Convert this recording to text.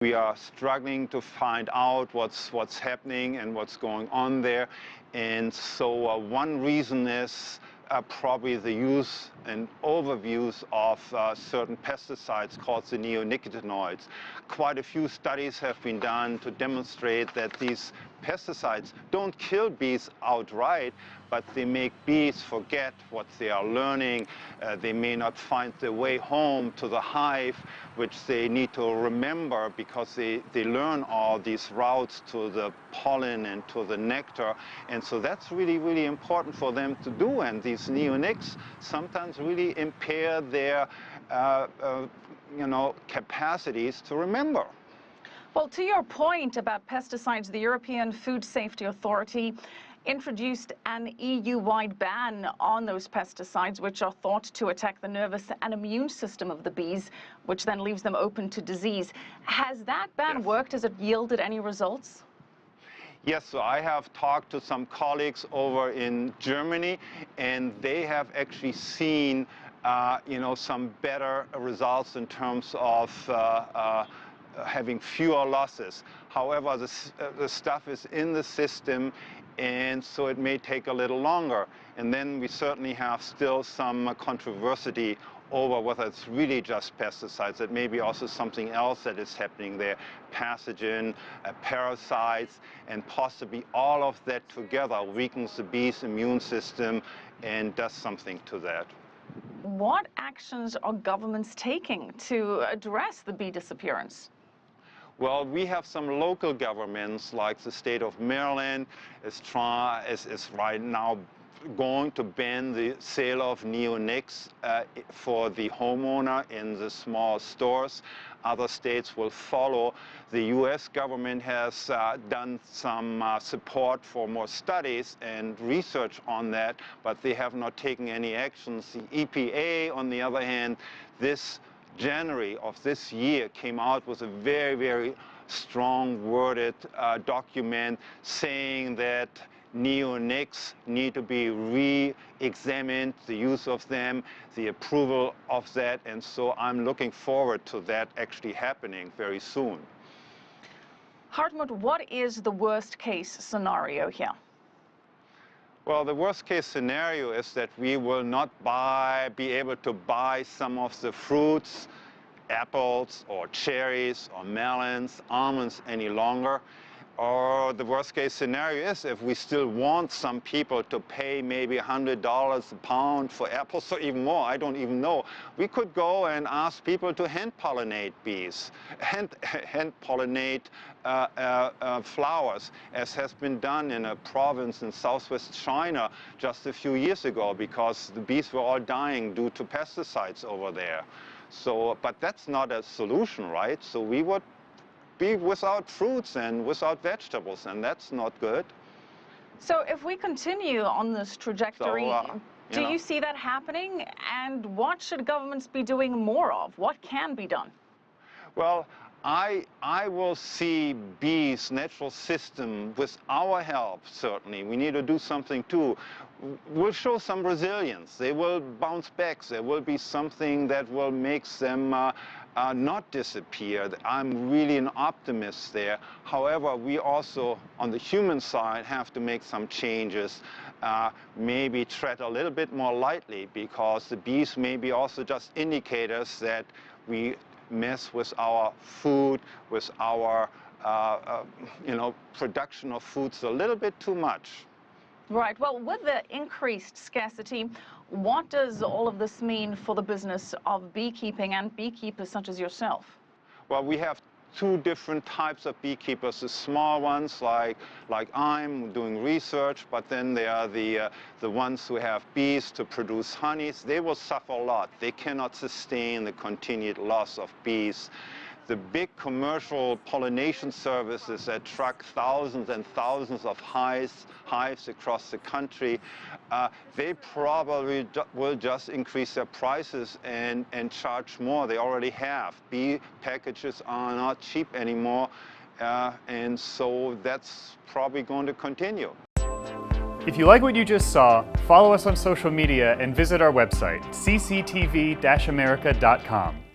We are struggling to find out what's happening and what's going on there. And so one reason is probably the use and overuse of certain pesticides called the neonicotinoids. Quite a few studies have been done to demonstrate that these pesticides don't kill bees outright, but they make bees forget what they are learning. They may not find their way home to the hive, which they need to remember because they learn all these routes to the pollen and to the nectar. And so that's really, really important for them to do. And these neonics sometimes really impair their capacities to remember. Well, to your point about pesticides, the European Food Safety Authority introduced an EU-wide ban on those pesticides, which are thought to attack the nervous and immune system of the bees, which then leaves them open to disease. Has that ban worked? Has it yielded any results? Yes, so I have talked to some colleagues over in Germany, and they have actually seen, some better results in terms of having fewer losses. However, the stuff is in the system, and so it may take a little longer. And then we certainly have still some controversy over whether it's really just pesticides. It may be also something else that is happening there, pathogen, parasites, and possibly all of that together weakens the bee's immune system and does something to that. What actions are governments taking to address the bee disappearance? Well, we have some local governments, like the state of Maryland is right now going to ban the sale of neonics for the homeowner in the small stores. Other states will follow. The U.S. government has done some support for more studies and research on that, but they have not taken any actions. The EPA, on the other hand, this January of this year came out with a very, very strong worded document saying that neonics need to be re-examined, the use of them, the approval of that, and so I'm looking forward to that actually happening very soon. Hartmut, what is the worst case scenario here? Well, the worst case scenario is that we will not be able to buy some of the fruits, apples or cherries or melons, almonds any longer. Or the worst case scenario is if we still want some people to pay maybe $100 a pound for apples or even more, I don't even know. We could go and ask people to hand pollinate bees, hand pollinate flowers, as has been done in a province in southwest China just a few years ago, because the bees were all dying due to pesticides over there. So, but that's not a solution, right? So we would be without fruits and without vegetables, and that's not good. So if we continue on this trajectory, do you see that happening? And what should governments be doing more of? What can be done? Well, I will see bees' natural system with our help, certainly. We need to do something too. We'll show some resilience. They will bounce back. There will be something that will make them not disappear. I'm really an optimist there. However, we also, on the human side, have to make some changes. Maybe tread a little bit more lightly, because the bees may be also just indicators that we mess with our food, with our production of foods a little bit too much. Right. Well, with the increased scarcity, what does all of this mean for the business of beekeeping and beekeepers such as yourself? Well, we have two different types of beekeepers. The small ones, like I'm doing research, but then there are the ones who have bees to produce honeys. They will suffer a lot. They cannot sustain the continued loss of bees. The big commercial pollination services that truck thousands and thousands of hives across the country, they probably will just increase their prices and charge more. They already have. Bee packages are not cheap anymore, and so that's probably going to continue. If you like what you just saw, follow us on social media and visit our website, CCTV-America.com.